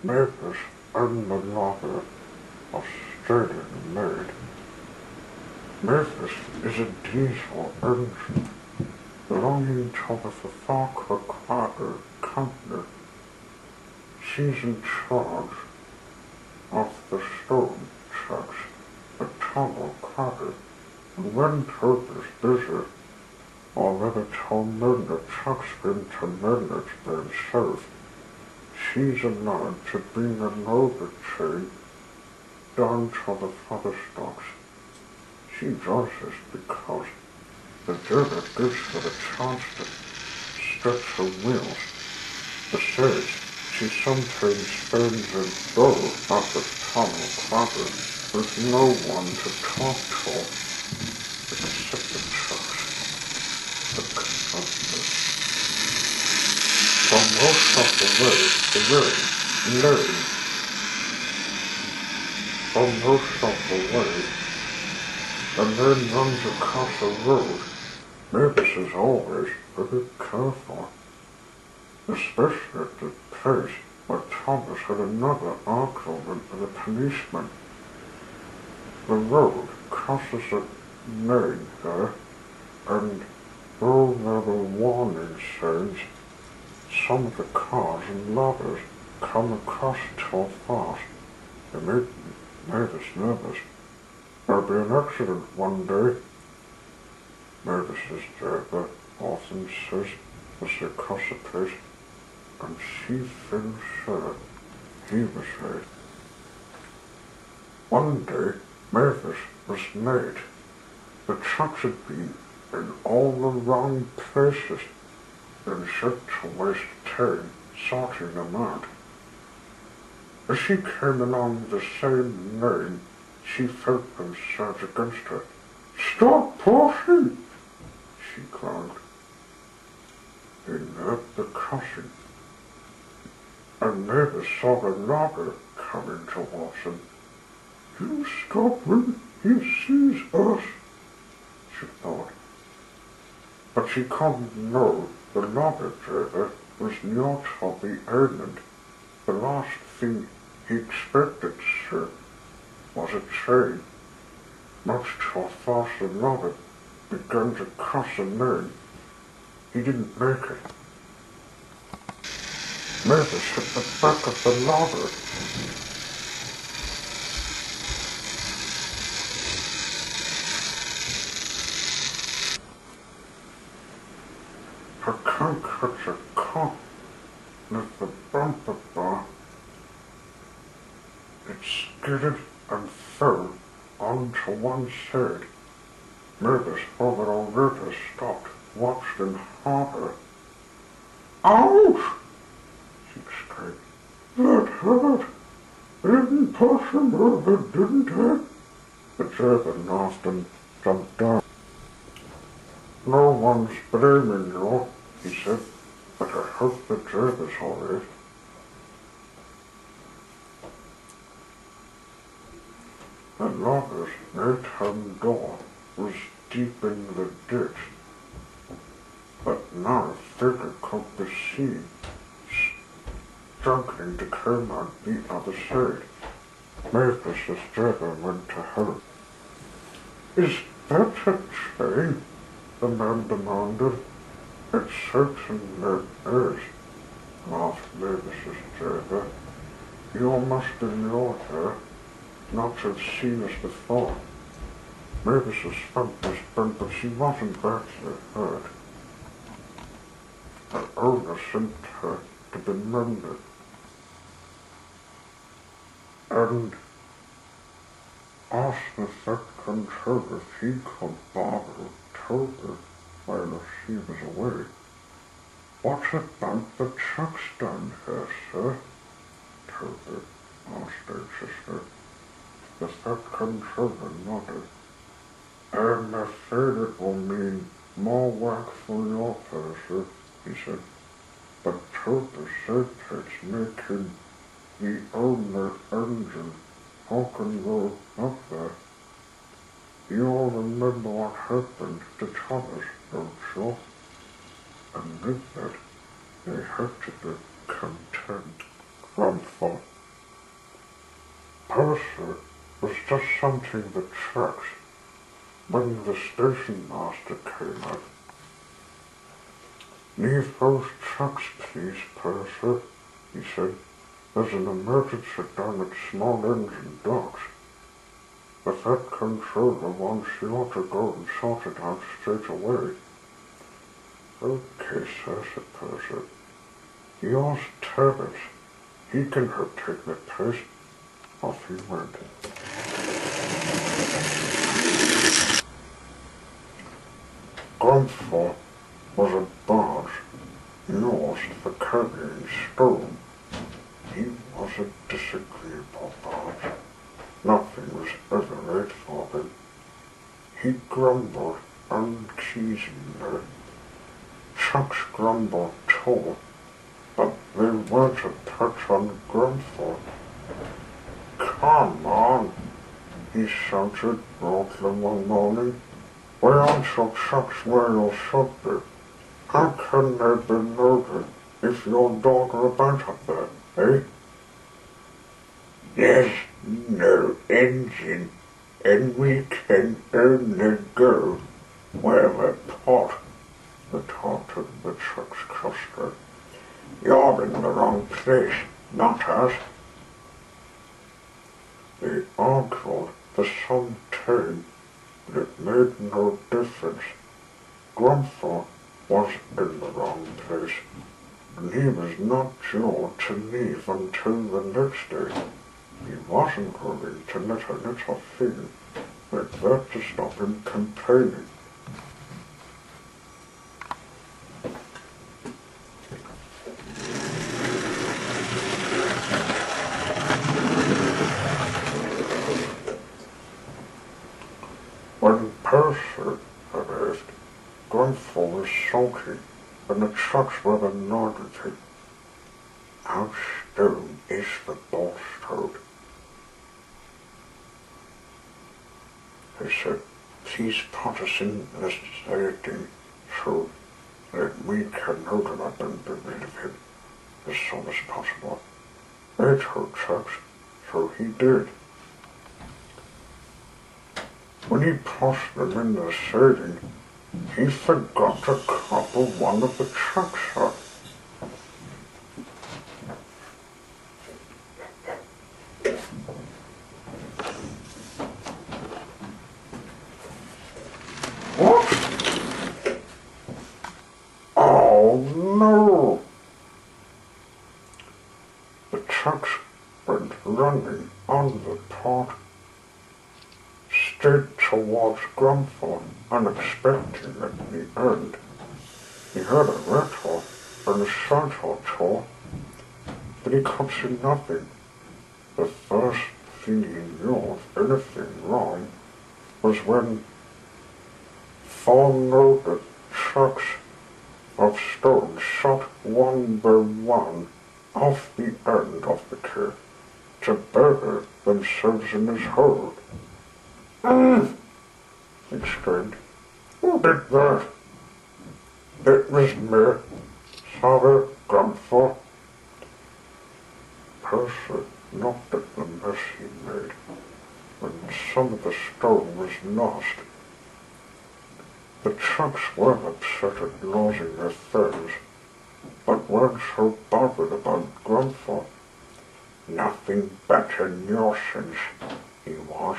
Memphis and the lover of sturdy married. Memphis is a diesel engine belonging to the Falk-required company. She's in charge of the stone trucks, the tunnel cutter, and when Turk is busy, or whether to mend the trucks into manage themselves, she's allowed to bring an overtrain down to the fodder stocks. She does this because the driver gives her the chance to stretch her wheels. Besides, she sometimes spends a go at the tunnel cutter with no one to talk to except the trucks, the conductors. For most of the way, the man runs across the road. Mavis is always very careful, especially at the place where Thomas had another argument with a policeman. The road crosses a lane here, and though there were warning signs, some of the cars and ladders come across too fast. They make Mavis nervous. There'll be an accident one day. Mavis's driver often says as they cross the place, and she feels sure he was right. One day, Mavis was late. The trucks had been in all the wrong places, and she had to waste time sorting them out. As she came along the same lane, she felt them surge against her. "Stop, Percy!" she cried. He left the crossing, and Mavis saw the logger coming towards him. "He'll stop when he sees us," she thought. But she couldn't know the logger driver was not on the island. The last thing he expected to see was a train. Much too fast the logger began to cross the lane. He didn't make it. Mavis hit the back of the logger. Her car catch a caught with the bumper bar. It skidded and fell onto one side. Mavis, who had already stopped, watched in horror. "Ouch!" she exclaimed. "That hurt! Didn't push him over, didn't it?" The driver laughed and jumped down. "No one's blaming you," he said, "but I hope the driver's all right." logger's right-hand door was deep in the ditch, but not a figure could be seen, struggling to climb out the other side. Mavis' driver went to her. "Is that a train?" the man demanded. "It certainly is," laughed Mavis' driver. "You must be new here, not to have seen us before." Mavis' thumb was bent, but she wasn't actually hurt. Her owner sent her to be mended, and asked the third controller if he could borrow Toby while she was away. "What about the trucks down here, sir?" Toby asked anxiously. The third controller nodded. "I'm afraid it will mean more work for your person," he said. "But Toby said it's making the owner engine can go up there. You all remember what happened to Thomas, don't you?" And with that, they had to be content. Grandfather Percy was just something the tracks when the station master came out. "Leave those trucks, please, Percy," he said. "There's an emergency down at Small Engine Docks. The Fed controller wants you to go and sort it out straight away." "Okay, sir," said Percy. "Yours Terence. He can help take the place." Off he went. Grandfather was a barge used for carrying stone. He was a disagreeable barge. Nothing was ever right for him. He grumbled unceasingly. Trucks grumbled too, but they weren't a patch on Grandfather. "Come on," he shouted rudely one morning. "Why aren't your trucks where you should be? How can they be loaded if you're dawdling about up there, eh?" "There's no engine, and we can only go where we're put," retorted the truck's cluster. "You're in the wrong place, not us." They argued for some time, but it made no difference. Grandfather was in the wrong place, and he was not due to leave until the next day. He wasn't willing to let a little thing like that to stop him complaining. When Percy arrived, Grandfather was sulky, and the trucks were annoyed with him. "How stone is the boss toad?" He said. "Please put us in the siding so that we can load him up and be rid of him as soon as possible." They told trucks, so he did. When he pushed them in the siding, he forgot to couple one of the trucks up. "What? Oh no!" The trucks went running on the pot, straight towards Grandfather, unexpecting at the end. He heard a rattle and a shot or two, but he could see nothing. The first thing he knew of anything wrong was when 4 loaded trucks of stone shot one by one off the end of the cliff to bury themselves in his hold. exclaimed. Who did that? It was me, sorry, Grandpa. Percy looked at the mess he made, and some of the stone was lost. The chunks weren't upset at losing their things, but weren't so bothered about Grandpa. Nothing better nuisance, he was,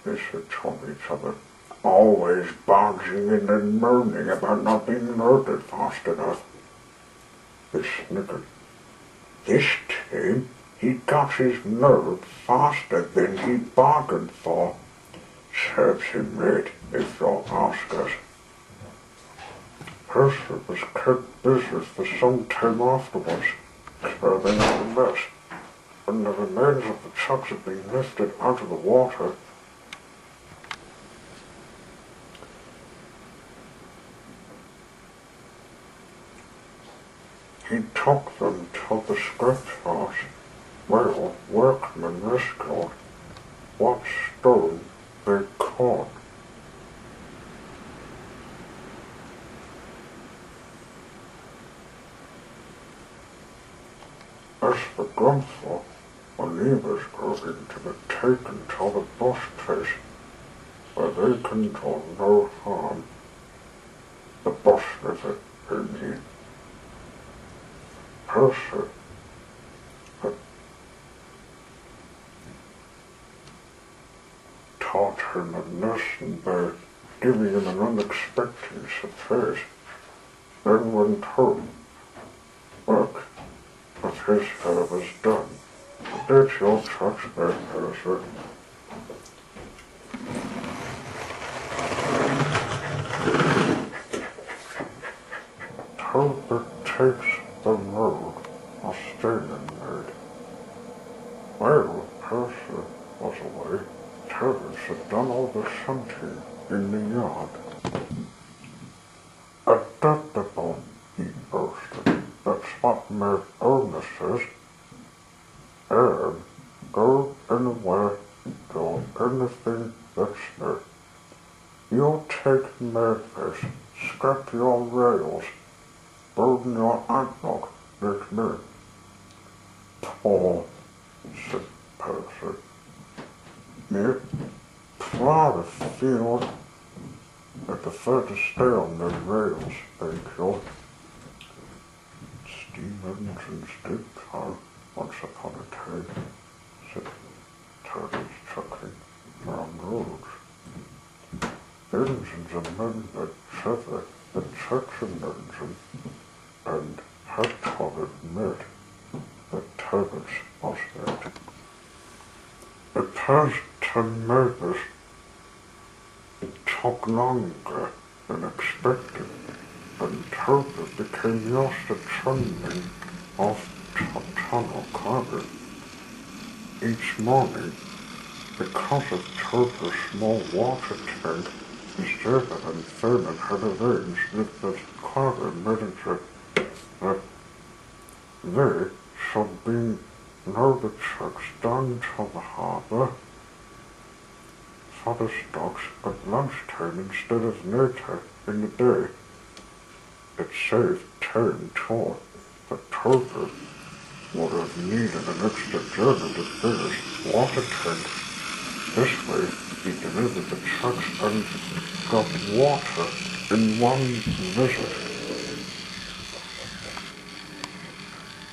they said to each other, always barging in and moaning about not being loaded fast enough. They snickered. This time, he got his load faster than he bargained for. Serves him right, they thought Oscars. Percy was kept busy for some time afterwards, clearing up the mess. When the remains of the chunks had been lifted out of the water, he took them to the scriptures where workmen rescued what stone they caught. As for Grandpa, when he was going to be taken to the bus place where they can do no harm, the bus visit, I mean, Percy had taught him a lesson by giving him an unexpected surprise. Then went home. Work with his hair was done. Did your trucks there, Percy? Herbert takes the road, Australian nerd. Well, Percy was away. Terence had done all the shunting in the yard. Adaptable, he boasted. That's what my owner says. And go anywhere, do anything that's new. You'll take Memphis, scrap your rails, burn your antlock like me. Poor, said Percy. Me, plow the field. I prefer to stay on the rails, thank you. Steam engines did plow once upon a time, said Terence, chuckling, on roads. Engines are men that feather the traction engine, and had to admit that Terence was it. It passed 10 neighbors. It took longer than expected, and Terence became used to trundling off tunnel carbon. Each morning, because of Terce's small water tank, his driver and Thurman had arranged with the carbon manager that they should be load the trucks down to the harbour for the stocks at lunchtime instead of later in the day. It saved time too, but Terce would have needed an extra journey to fill his water tank. This way, he delivered the trucks and got water in one visit.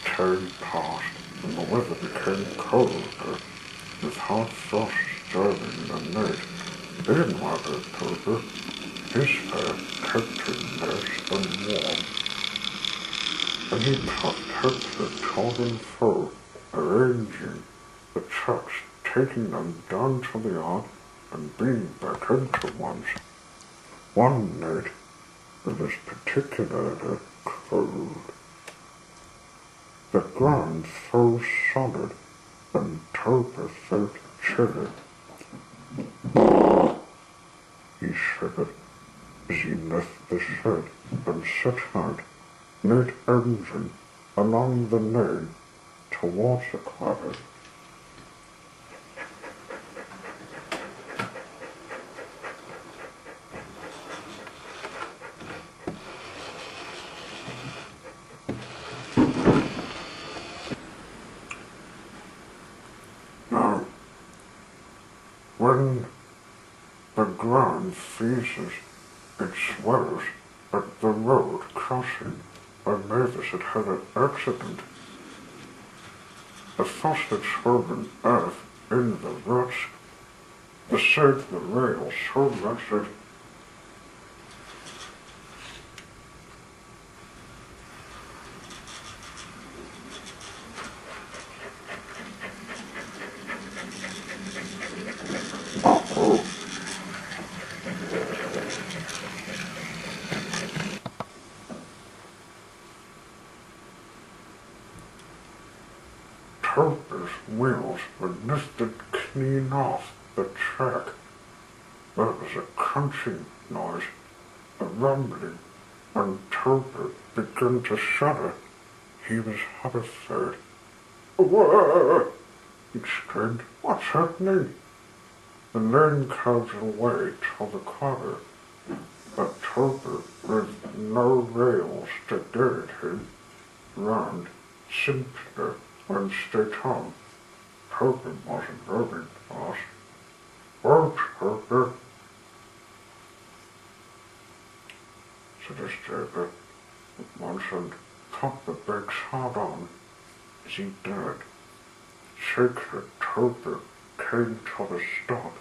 Time passed, and the weather became colder, with hard frosts driving the night. Meanwhile, Terce, his fare kept him nice and warm, and he protected the to and fro, arranging the trucks, taking them down to the yard and being back into ones. One night, it was particularly cold. The ground froze solid, and Terce felt chilly. He shivered as he left the shed and set out mid-engine along the lane towards the quarry. freezes, it swells, at the road crossing, where Mavis had had an accident. The fast had swollen earth in the ruts, beside the rails so massive. Toby's wheels were lifted clean off the track. There was a crunching noise, a rumbling, and Toby began to shudder. He was horrified. "Whoa!" he screamed. "What's happening?" The lane curved away to the quarry, but Toby, with no rails to guide him, ran simply and straight on. Toby wasn't very fast. "Oh, Toby," said his driver, and caught the brakes hard on as he did. Shaky Toby came to a stop.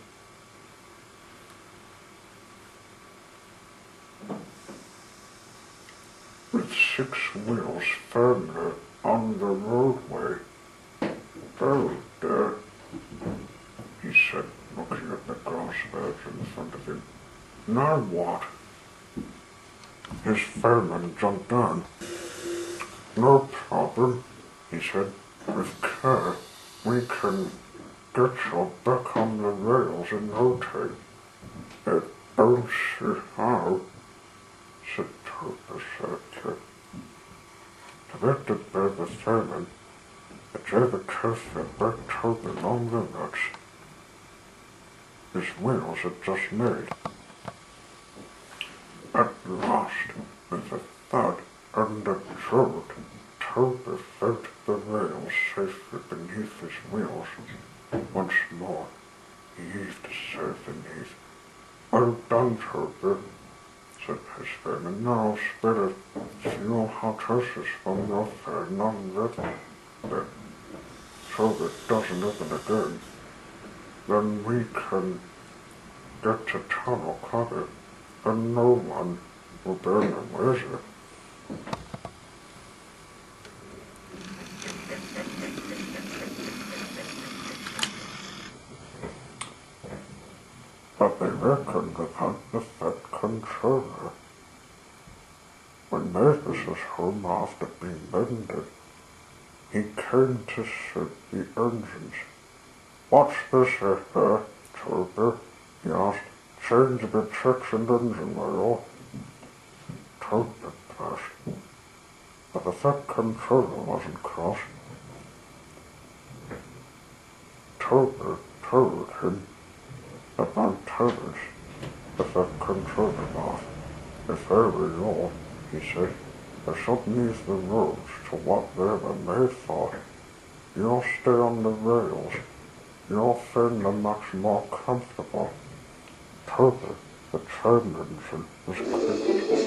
With 6 wheels firmly on the roadway. "Oh, dear," he said, looking at the grass beds in front of him. "Now what?" His fireman jumped down. "No problem," he said. "With care, we can get you back on the rails in no time." "I don't see how," said Toby sadly. Directed by the fireman, the driver carefully brought Toby along the ruts his wheels had just made. At last, with a thud and a jolt, Toby felt the rails safely beneath his wheels. Once more, he heaved a sigh beneath. "Well done, Toby," said his fireman. "Now, Spirit, fuel hot horses from your fair non-written bit, so it doesn't happen again. Then we can get to Tunnel Quarry, and no one will burn the wiser." But they reckoned upon the Fed controller. When Mavis was home after being mended, he came to see the engines. "What's this here, Toby?" he asked. "Change the traction engine oil." Toby pressed, but the Fed controller wasn't cross. Toby told him about tires, the Fed controller off. "If I were you," he said, "I shouldn't use the roads to what they were made for. You'll stay on the rails. You'll find them much more comfortable." Toby, the train engine, was quick.